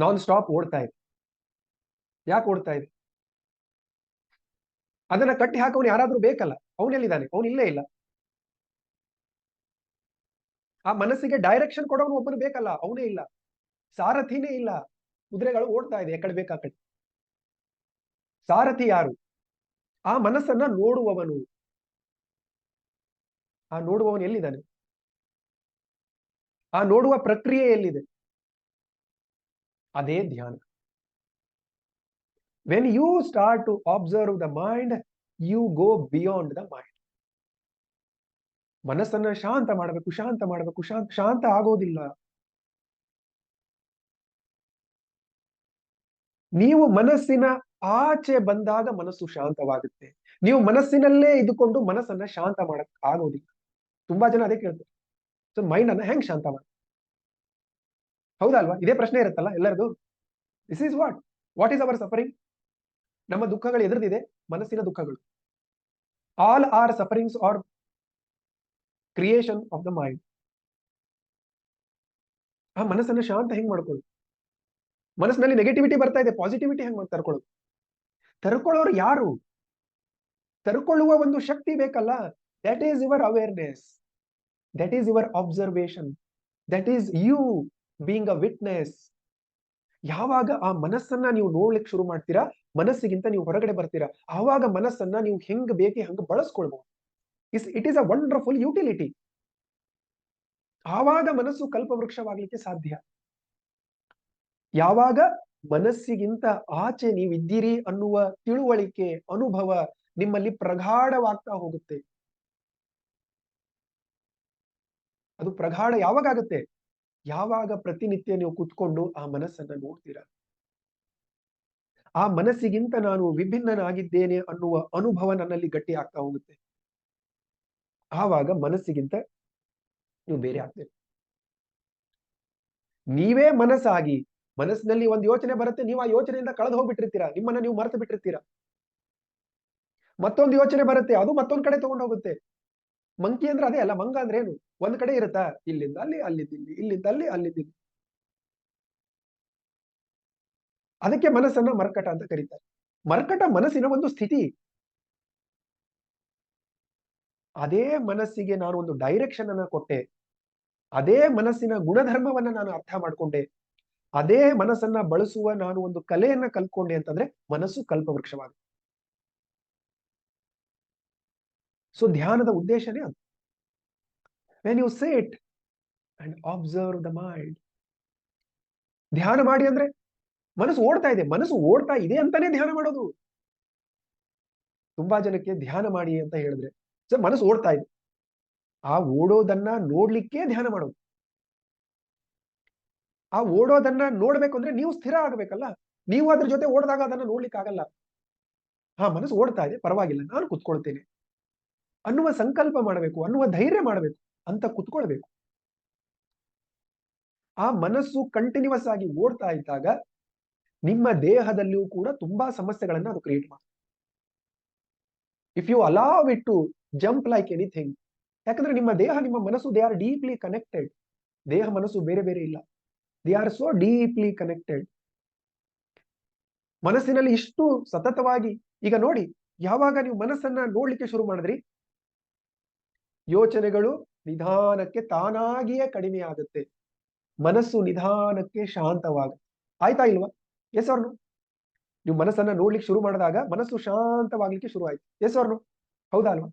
Non stop ಓಡ್ತಾ ಇದೆ. ಯಾಕೆ ಓಡ್ತಾ ಇದೆ? ಅದನ್ನ ಕಟ್ಟಿ ಹಾಕೋನು ಯಾರಾದ್ರೂ ಬೇಕಲ್ಲ. ಅವನೆಲ್ಲಿದ್ದಾನೆ? ಅವನು ಇಲ್ಲೇ ಇಲ್ಲ. ಆ ಮನಸ್ಸಿಗೆ ಡೈರೆಕ್ಷನ್ ಕೊಡೋನು ಒಬ್ಬನು ಬೇಕಲ್ಲ, ಅವನೇ ಇಲ್ಲ. ಸಾರಥಿನೇ ಇಲ್ಲ. ಕುದುರೆಗಳು ಓಡ್ತಾ ಇದೆ ಎಕಡೆ ಬೇಕಾ ಕಡೆ. ಸಾರಥಿ ಯಾರು? ಆ ಮನಸ್ಸನ್ನ ನೋಡುವವನು. ಆ ನೋಡುವವನು ಎಲ್ಲಿದ್ದಾನೆ? ಆ ನೋಡುವ ಪ್ರಕ್ರಿಯೆ ಎಲ್ಲಿದೆ? ಅದೇ ಧ್ಯಾನ. When you start to observe the mind, you go beyond the mind. ಮನಸ್ಸನ್ನ ಶಾಂತ ಮಾಡಬೇಕು, ಶಾಂತ ಮಾಡಬೇಕು, ಶಾಂತ ಆಗೋದಿಲ್ಲ. ನೀವು ಮನಸ್ಸಿನ ಆಚೆ ಬಂದಾಗ ಮನಸ್ಸು ಶಾಂತವಾಗುತ್ತೆ. ನೀವು ಮನಸ್ಸಿನಲ್ಲೇ ಇದ್ದುಕೊಂಡು ಮನಸ್ಸನ್ನ ಶಾಂತ ಮಾಡಕ್ ಆಗೋದಿಲ್ಲ. ತುಂಬಾ ಜನ ಅದೇ ಕೇಳ್ತಾರೆ, ಸೊ ಮೈಂಡ್ ಅನ್ನ ಹೆಂಗ್ ಶಾಂತ ಮಾಡ? ಹೌದಲ್ವಾ? ಇದೇ ಪ್ರಶ್ನೆ ಇರುತ್ತಲ್ಲ ಎಲ್ಲರಿಗೂ. This is what is our suffering? ನಮ್ಮ ದುಃಖಗಳು ಎದುರಿದಿದೆ, ಮನಸ್ಸಿನ ದುಃಖಗಳು. All our sufferings are creation of the mind. ಆ ಮನಸ್ಸನ್ನ ಶಾಂತ ಹೆಂಗ್ ಮಾಡ್ಕೊಳ್ಳೋದು? ಮನಸ್ಸಿನಲ್ಲಿ ನೆಗೆಟಿವಿಟಿ ಬರ್ತಾ ಇದೆ, ಪಾಸಿಟಿವಿಟಿ ಹೆಂಗ್ ತರ್ಕೊಳ್ಳೋದು? ತರ್ಕೊಳ್ಳೋರು ಯಾರು? ತರ್ಕೊಳ್ಳುವ ಒಂದು ಶಕ್ತಿ ಬೇಕಲ್ಲ. That is your awareness, that is your observation, that is you being a witness. ಯಾವಾಗ ಆ ಮನಸ್ಸನ್ನ ನೀವು ನೋಡ್ಲಿಕ್ಕೆ ಶುರು ಮಾಡ್ತೀರಾ, ಮನಸ್ಸಿಗಿಂತ ನೀವು ಹೊರಗಡೆ ಬರ್ತೀರಾ, ಆವಾಗ ಮನಸ್ಸನ್ನ ನೀವು ಹೆಂಗ್ ಬೇಕಿ ಹಂಗ ಬಳಸ್ಕೊಳ್ಬಹುದು. It is a wonderful utility. ಆವಾಗ ಮನಸ್ಸು ಕಲ್ಪವೃಕ್ಷವಾಗ್ಲಿಕ್ಕೆ ಸಾಧ್ಯ. ಯಾವಾಗ ಮನಸ್ಸಿಗಿಂತ ಆಚೆ ನೀವಿದ್ದೀರಿ ಅನ್ನುವ ತಿಳುವಳಿಕೆ, ಅನುಭವ ನಿಮ್ಮಲ್ಲಿ ಪ್ರಗಾಢವಾಗ್ತಾ ಹೋಗುತ್ತೆ. ಅದು ಪ್ರಗಾಢ ಯಾವಾಗ ಆಗುತ್ತೆ? ಯಾವಾಗ ಪ್ರತಿನಿತ್ಯ ನೀವು ಕುತ್ಕೊಂಡು ಆ ಮನಸ್ಸನ್ನ ನೋಡ್ತೀರಾ. ಆ ಮನಸ್ಸಿಗಿಂತ ನಾನು ವಿಭಿನ್ನನಾಗಿದ್ದೇನೆ ಅನ್ನುವ ಅನುಭವ ನನ್ನಲ್ಲಿ ಗಟ್ಟಿ ಆಗ್ತಾ ಹೋಗುತ್ತೆ. ಆವಾಗ ಮನಸ್ಸಿಗಿಂತ ನೀವು ಬೇರೆ ಆಗ್ತೀರಿ. ನೀವೇ ಮನಸ್ಸಾಗಿ, ಮನಸ್ಸಿನಲ್ಲಿ ಒಂದು ಯೋಚನೆ ಬರುತ್ತೆ, ನೀವು ಆ ಯೋಚನೆಯಿಂದ ಕಳೆದು ಹೋಗ್ಬಿಟ್ಟಿರ್ತೀರಾ, ನಿಮ್ಮನ್ನ ನೀವು ಮರೆತು ಬಿಟ್ಟಿರ್ತೀರಾ. ಮತ್ತೊಂದು ಯೋಚನೆ ಬರುತ್ತೆ, ಅದು ಮತ್ತೊಂದ್ ಕಡೆ ತಗೊಂಡು ಹೋಗುತ್ತೆ. ಮಂಕಿ ಅಂದ್ರೆ ಅದೇ ಅಲ್ಲ. ಮಂಗ ಅಂದ್ರೆ ಏನು? ಒಂದ್ ಕಡೆ ಇರುತ್ತಾ? ಇಲ್ಲಿಂದ ಅಲ್ಲಿ, ಅಲ್ಲಿಂದ ಇಲ್ಲಿ, ಇಲ್ಲಿಂದ ಅಲ್ಲಿ, ಅಲ್ಲಿಂದ ಇಲ್ಲಿ. ಅದಕ್ಕೆ ಮನಸ್ಸನ್ನ ಮರ್ಕಟ ಅಂತ ಕರೀತಾರೆ. ಮರ್ಕಟ ಮನಸ್ಸಿನ ಒಂದು ಸ್ಥಿತಿ. ಅದೇ ಮನಸ್ಸಿಗೆ ನಾನು ಒಂದು ಡೈರೆಕ್ಷನ್ ಅನ್ನ ಕೊಟ್ಟೆ, ಅದೇ ಮನಸ್ಸಿನ ಗುಣಧರ್ಮವನ್ನ ನಾನು ಅರ್ಥ ಮಾಡ್ಕೊಂಡೆ, ಅದೇ ಮನಸ್ಸನ್ನ ಬಳಸುವ ನಾನು ಒಂದು ಕಲೆಯನ್ನ ಕಲ್ತ್ಕೊಂಡೆ ಅಂತಂದ್ರೆ ಮನಸ್ಸು ಕಲ್ಪವೃಕ್ಷವಾಗುತ್ತೆ. ಸೊ ಧ್ಯಾನದ ಉದ್ದೇಶನೇ ಅದು. When you sit and observe the mind. ಧ್ಯಾನ ಮಾಡಿ ಅಂದ್ರೆ ಮನಸ್ಸು ಓಡ್ತಾ ಇದೆ, ಮನಸ್ಸು ಓಡ್ತಾ ಇದೆ ಅಂತಾನೆ ಧ್ಯಾನ ಮಾಡೋದು. ತುಂಬಾ ಜನಕ್ಕೆ ಧ್ಯಾನ ಮಾಡಿ ಅಂತ ಹೇಳಿದ್ರೆ ಸರ್ ಮನಸ್ಸು ಓಡ್ತಾ ಇದೆ, ಆ ಓಡೋದನ್ನ ನೋಡ್ಲಿಕ್ಕೆ ಧ್ಯಾನ ಮಾಡೋದು. ಆ ಓಡೋದನ್ನ ನೋಡ್ಬೇಕು ಅಂದ್ರೆ ನೀವು ಸ್ಥಿರ ಆಗ್ಬೇಕಲ್ಲ. ನೀವು ಅದ್ರ ಜೊತೆ ಓಡಿದಾಗ ಅದನ್ನ ನೋಡ್ಲಿಕ್ಕೆ ಆಗಲ್ಲ. ಹಾ, ಮನಸ್ಸು ಓಡ್ತಾ ಇದೆ, ಪರವಾಗಿಲ್ಲ, ನಾನು ಕುತ್ಕೊಳ್ತೇನೆ ಅನ್ನುವ ಸಂಕಲ್ಪ ಮಾಡಬೇಕು, ಅನ್ನುವ ಧೈರ್ಯ ಮಾಡಬೇಕು, ಅಂತ ಕುತ್ಕೊಳ್ಬೇಕು. ಆ ಮನಸ್ಸು ಕಂಟಿನ್ಯೂಸ್ ಆಗಿ ಓಡ್ತಾ ಇದ್ದಾಗ ನಿಮ್ಮ ದೇಹದಲ್ಲಿಯೂ ಕೂಡ ತುಂಬಾ ಸಮಸ್ಯೆಗಳನ್ನ ಅದು ಕ್ರಿಯೇಟ್ ಮಾಡುತ್ತೆ. If you allow it to jump like anything. ಯಾಕಂದ್ರೆ ನಿಮ್ಮ ದೇಹ, ನಿಮ್ಮ ಮನಸ್ಸು, ದೇ ಆರ್ ಡೀಪ್ಲಿ ಕನೆಕ್ಟೆಡ್. ದೇಹ ಮನಸ್ಸು ಬೇರೆ ಬೇರೆ ಇಲ್ಲ, they are so deeply connected. ಮನಸ್ಸಿನಲ್ಲಿ ಇಷ್ಟು ಸತತವಾಗಿ, ಈಗ ನೋಡಿ, ಯಾವಾಗ ನೀವು ಮನಸ್ಸನ್ನ ನೋಡ್ಲಿಕ್ಕೆ ಶುರು ಮಾಡಿದ್ರಿ, ಯೋಚನೆಗಳು ನಿಧಾನಕ್ಕೆ ತಾನಾಗಿಯೇ ಕಡಿಮೆ ಆಗುತ್ತೆ, ಮನಸ್ಸು ನಿಧಾನಕ್ಕೆ ಶಾಂತವಾಗುತ್ತೆ. ಆಯ್ತಾ ಇಲ್ವಾ? Yes or no? ನೀವು ಮನಸ್ಸನ್ನ ನೋಡ್ಲಿಕ್ಕೆ ಶುರು ಮಾಡಿದಾಗ ಮನಸ್ಸು ಶಾಂತವಾಗ್ಲಿಕ್ಕೆ ಶುರು ಆಯ್ತು. Yes or no? ಹೌದಾ ಅಲ್ವಾ?